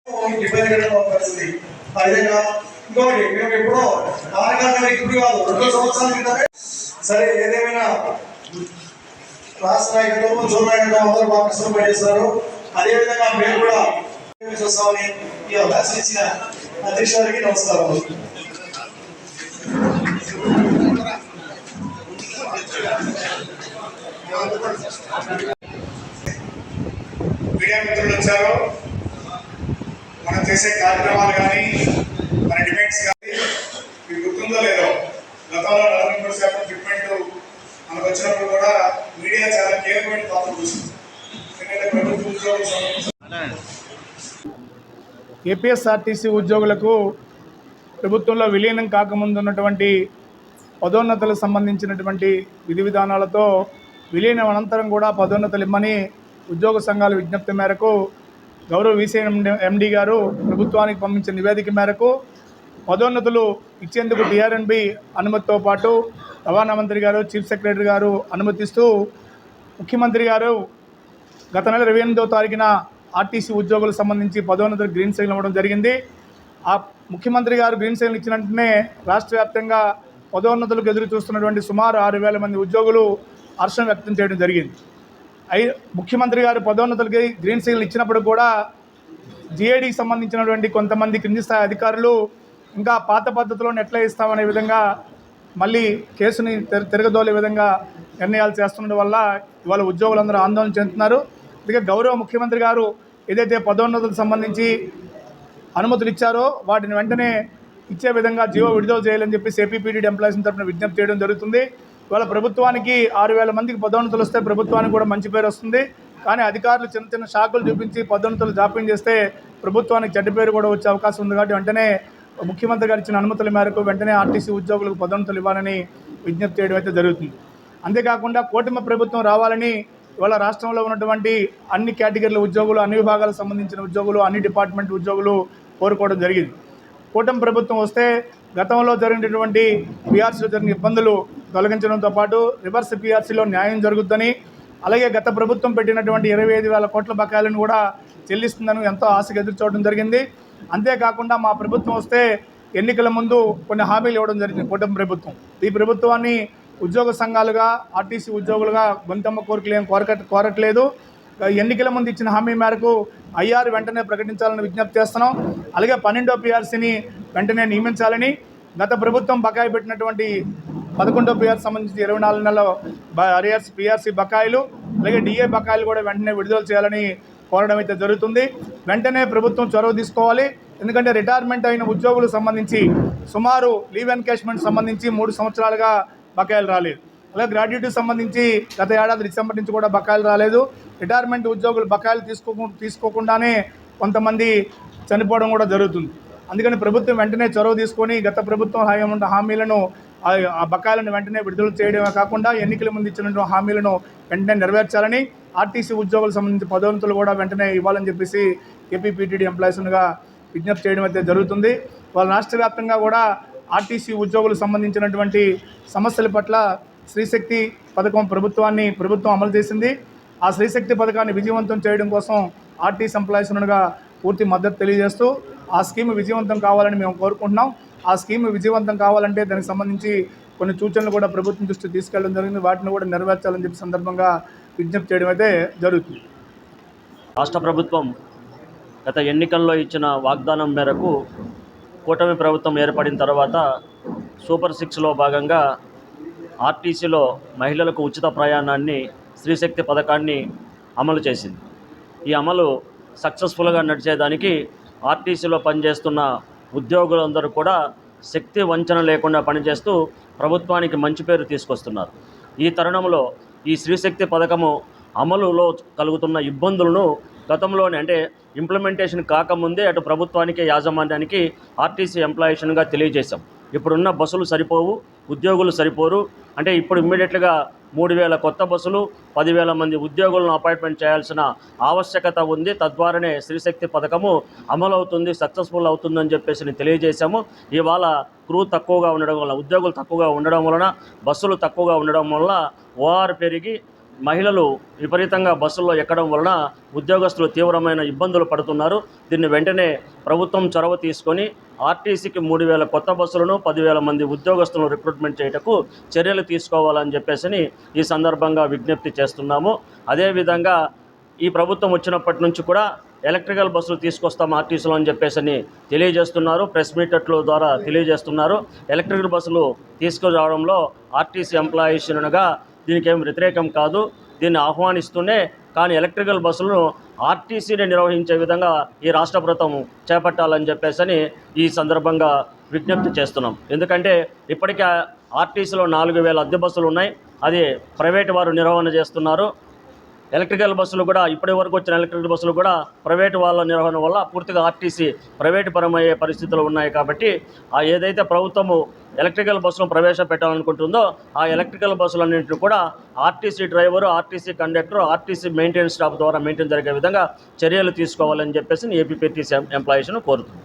పరిస్థితి అదేవిధంగా ఇంకోటి మేము ఎప్పుడో నాన్నగారు ఇప్పుడు కాదు 2 సంవత్సరాల క్రితమే సరే ఏదేమైనా రాష్ట్ర నాయకులు జోన్ నాయకులు అందరూ బాగా కష్టపడి చేస్తారు. అదేవిధంగా మేము కూడా చూస్తామని ఈ అవకాశం ఇచ్చిన అధ్యక్షుడికి నమస్కారం. మీడియా మిత్రులు వచ్చారు. మనం చేసే కార్యక్రమాలు కానీ మన డిబేట్స్ కానీ మీకు గుర్తుందో లేదో, గతంలో 43% ట్రీట్మెంట్ మనకు వచ్చినప్పుడు కూడా మీడియా చాలా కీలకమైన పాత్ర చూసింది. ఎందుకంటే ప్రభుత్వ ఉద్యోగులు ఏపీఎస్ఆర్టీసీ ఉద్యోగులకు ప్రభుత్వంలో విలీనం కాకముందు ఉన్నటువంటి పదోన్నతులకు సంబంధించినటువంటి విధి విధానాలతో విలీనం అనంతరం కూడా పదోన్నతులు ఇమ్మని ఉద్యోగ సంఘాల విజ్ఞప్తి మేరకు గౌరవ వీసీఎం ఎండీ గారు ప్రభుత్వానికి పంపించిన నివేదిక మేరకు పదోన్నతులు ఇచ్చేందుకు టీఆర్ఎన్బి అనుమతితో పాటు రవాణా మంత్రి గారు, చీఫ్ సెక్రటరీ గారు అనుమతిస్తూ ముఖ్యమంత్రి గారు గత నెల 28వ తారీఖున ఆర్టీసీ ఉద్యోగులకు సంబంధించి పదోన్నతులు గ్రీన్ సిగ్నల్ ఇవ్వడం జరిగింది. ఆ ముఖ్యమంత్రి గారు గ్రీన్ సిగ్నల్ ఇచ్చిన వెంటనే రాష్ట్ర వ్యాప్తంగా పదోన్నతులకు ఎదురు చూస్తున్నటువంటి సుమారు 6,000 మంది ఉద్యోగులు హర్షం వ్యక్తం చేయడం జరిగింది. ముఖ్యమంత్రి గారు పదోన్నతులకి గ్రీన్ సిగ్నల్ ఇచ్చినప్పుడు కూడా జీఏడీకి సంబంధించినటువంటి కొంతమంది క్రింది స్థాయి అధికారులు ఇంకా పాత పద్ధతిలోనే ఎట్లా ఇస్తామనే విధంగా మళ్ళీ కేసుని తిరగదోలే విధంగా నిర్ణయాలు చేస్తుండడం వల్ల ఇవాళ ఉద్యోగులందరూ ఆందోళన చెందుతున్నారు. అందుకే గౌరవ ముఖ్యమంత్రి గారు ఏదైతే పదోన్నతులకు సంబంధించి అనుమతులు ఇచ్చారో వాటిని వెంటనే ఇచ్చే విధంగా జీవో విడుదల చేయాలని చెప్పి ఏపీపీటీడీ ఎంప్లాయీస్ తరఫున విజ్ఞప్తి చేయడం జరుగుతుంది. ఇవాళ ప్రభుత్వానికి 6,000 మందికి పదోన్నతులు వస్తే ప్రభుత్వానికి కూడా మంచి పేరు వస్తుంది. కానీ అధికారులు చిన్న చిన్న షాకులు చూపించి పదోన్నతులు జాప్యం చేస్తే ప్రభుత్వానికి చెడ్డ పేరు కూడా వచ్చే అవకాశం ఉంది. కాబట్టి వెంటనే ముఖ్యమంత్రి గారు ఇచ్చిన అనుమతుల మేరకు వెంటనే ఆర్టీసీ ఉద్యోగులకు పదోన్నతులు ఇవ్వాలని విజ్ఞప్తి చేయడం అయితే జరుగుతుంది. అంతేకాకుండా కూటమి ప్రభుత్వం రావాలని ఇవాళ రాష్ట్రంలో ఉన్నటువంటి అన్ని కేటగిరీల ఉద్యోగులు, అన్ని విభాగాలకు సంబంధించిన ఉద్యోగులు, అన్ని డిపార్ట్మెంట్ ఉద్యోగులు కోరుకోవడం జరిగింది. కూటమి ప్రభుత్వం వస్తే గతంలో జరిగినటువంటి పీఆర్సీలో జరిగిన ఇబ్బందులు తొలగించడంతో పాటు రివర్స్ పీఆర్సీలో న్యాయం జరుగుతుందని, అలాగే గత ప్రభుత్వం పెట్టినటువంటి 25,000 కోట్ల బకాయిలను కూడా చెల్లిస్తుందని ఎంతో ఆశగా ఎదురుచూడడం జరిగింది. అంతేకాకుండా మా ప్రభుత్వం వస్తే ఎన్నికల ముందు కొన్ని హామీలు ఇవ్వడం జరిగింది కూటమి ప్రభుత్వం. ఈ ప్రభుత్వాన్ని ఉద్యోగ సంఘాలుగా, ఆర్టీసీ ఉద్యోగులుగా గొంతమ్మ కోరికలు ఏం కోరట్లేదు. ఎన్నికల ముందు ఇచ్చిన హామీ మేరకు ఐఆర్ వెంటనే ప్రకటించాలని విజ్ఞప్తి చేస్తున్నాం. అలాగే 12వ పీఆర్సీని వెంటనే నియమించాలని, గత ప్రభుత్వం బకాయి పెట్టినటువంటి 11వ పీఆర్సీ సంబంధించి 24 నెలల అరియర్స్ పీఆర్సీ బకాయిలు, అలాగే డిఏ బకాయిలు కూడా వెంటనే విడుదల చేయాలని కోరడం అయితే జరుగుతుంది. వెంటనే ప్రభుత్వం చొరవ తీసుకోవాలి. ఎందుకంటే రిటైర్మెంట్ అయిన ఉద్యోగులకు సంబంధించి సుమారు లీవ్ ఎన్కేష్మెంట్ సంబంధించి 3 సంవత్సరాలుగా బకాయిలు రాలేదు. అలాగే గ్రాడ్యుయేట్కి సంబంధించి గత ఏడాది డిసెంబర్ నుంచి కూడా బకాయిలు రాలేదు. రిటైర్మెంట్ ఉద్యోగులు బకాయిలు తీసుకోకుండానే కొంతమంది చనిపోవడం కూడా జరుగుతుంది. అందుకని ప్రభుత్వం వెంటనే చొరవ తీసుకొని గత ప్రభుత్వం ఉన్న హామీలను, ఆ బకాయిలను వెంటనే విడుదల చేయడమే కాకుండా ఎన్నికల ముందు ఇచ్చినటువంటి హామీలను వెంటనే నెరవేర్చాలని, ఆర్టీసీ ఉద్యోగులకు సంబంధించి పదోన్నతులు కూడా వెంటనే ఇవ్వాలని చెప్పేసి ఏపీపీటీడీ ఎంప్లాయీస్గా విజ్ఞప్తి చేయడం అయితే జరుగుతుంది. వాళ్ళ రాష్ట్ర వ్యాప్తంగా కూడా ఆర్టీసీ ఉద్యోగులకు సంబంధించినటువంటి సమస్యల పట్ల శ్రీశక్తి పథకం ప్రభుత్వం అమలు చేసింది. ఆ శ్రీశక్తి పథకాన్ని విజయవంతం చేయడం కోసం ఆర్టీసీ ఎంప్లాయీస్గా పూర్తి మద్దతు తెలియజేస్తూ ఆ స్కీమ్ విజయవంతం కావాలని మేము కోరుకుంటున్నాం. ఆ స్కీమ్ విజయవంతం కావాలంటే దానికి సంబంధించి కొన్ని సూచనలు కూడా ప్రభుత్వం దృష్టికి తీసుకెళ్లడం జరిగింది. వాటిని కూడా నెరవేర్చాలని చెప్పి సందర్భంగా విజ్ఞప్తి చేయడం అయితే జరుగుతుంది. రాష్ట్ర ప్రభుత్వం గత ఎన్నికల్లో ఇచ్చిన వాగ్దానం మేరకు కూటమి ప్రభుత్వం ఏర్పడిన తర్వాత సూపర్ 6లో భాగంగా ఆర్టీసీలో మహిళలకు ఉచిత ప్రయాణాన్ని, స్త్రీశక్తి పథకాన్ని అమలు చేసింది. ఈ అమలు సక్సెస్ఫుల్గా నడిచేదానికి ఆర్టీసీలో పనిచేస్తున్న ఉద్యోగులందరూ కూడా శక్తి వంచన లేకుండా పనిచేస్తూ ప్రభుత్వానికి మంచి పేరు తీసుకొస్తున్నారు. ఈ తరుణంలో ఈ స్త్రీశక్తి పథకము అమలులో కలుగుతున్న ఇబ్బందులను గతంలోనే, అంటే ఇంప్లిమెంటేషన్ కాకముందే అటు ప్రభుత్వానికి, యాజమాన్యానికి ఆర్టీసీ ఎంప్లాయీస్గా తెలియజేశాం. ఇప్పుడున్న బస్సులు సరిపోవు, ఉద్యోగులు సరిపోరు. అంటే ఇప్పుడు ఇమ్మీడియట్గా 3,000 కొత్త బస్సులు, 10,000 మంది ఉద్యోగులను అపాయింట్మెంట్ చేయాల్సిన ఆవశ్యకత ఉంది. తద్వారానే స్త్రీశక్తి పథకము అమలవుతుంది, సక్సెస్ఫుల్ అవుతుందని చెప్పేసి తెలియజేశాము. ఇవాళ క్రూ తక్కువగా ఉండడం వల్ల, ఉద్యోగులు తక్కువగా ఉండడం వలన, బస్సులు తక్కువగా ఉండడం వల్ల ఓఆర్ పెరిగి మహిళలు విపరీతంగా బస్సుల్లో ఎక్కడం వలన ఉద్యోగస్తులు తీవ్రమైన ఇబ్బందులు పడుతున్నారు. దీన్ని వెంటనే ప్రభుత్వం చొరవ తీసుకొని ఆర్టీసీకి 3,000 కొత్త బస్సులను 10,000 మంది ఉద్యోగస్తులను రిక్రూట్మెంట్ చేయటకు చర్యలు తీసుకోవాలని చెప్పేసి ఈ సందర్భంగా విజ్ఞప్తి చేస్తున్నాము. అదేవిధంగా ఈ ప్రభుత్వం వచ్చినప్పటి నుంచి కూడా ఎలక్ట్రికల్ బస్సులు తీసుకొస్తాం ఆర్టీసీలో అని చెప్పేసి తెలియజేస్తున్నారు. ప్రెస్ మీట్ల ద్వారా తెలియజేస్తున్నారు. ఎలక్ట్రికల్ బస్సులు తీసుకురావడంలో ఆర్టీసీ ఎంప్లాయీస్ యూనియన్గా దీనికి ఏం వ్యతిరేకం కాదు, దీన్ని ఆహ్వానిస్తూనే, కానీ ఎలక్ట్రికల్ బస్సులను ఆర్టీసీని నిర్వహించే విధంగా ఈ రాష్ట్ర ప్రభుత్వం చేపట్టాలని చెప్పేసి ఈ సందర్భంగా విజ్ఞప్తి చేస్తున్నాం. ఎందుకంటే ఇప్పటికే ఆర్టీసీలో 4,000 అద్దె బస్సులు ఉన్నాయి. అది ప్రైవేటు వారు నిర్వహణ చేస్తున్నారు. ఎలక్ట్రికల్ బస్సులు కూడా ఇప్పటి వరకు వచ్చిన ఎలక్ట్రికల్ బస్సులు కూడా ప్రైవేటు వాళ్ళ నిర్వహణ వల్ల పూర్తిగా ఆర్టీసీ ప్రైవేటు పరమయ్యే పరిస్థితులు ఉన్నాయి. కాబట్టి ఏదైతే ప్రభుత్వము ఎలక్ట్రికల్ బస్సులను ప్రవేశపెట్టాలనుకుంటుందో ఆ ఎలక్ట్రికల్ బస్సులన్నింటినీ కూడా RTC driver, RTC conductor, RTC maintenance staff ద్వారా మెయింటైన్ జరిగే విధంగా చర్యలు తీసుకోవాలని చెప్పేసి ఏపీపీటీసీ ఎంప్లాయీస్ను కోరుతుంది.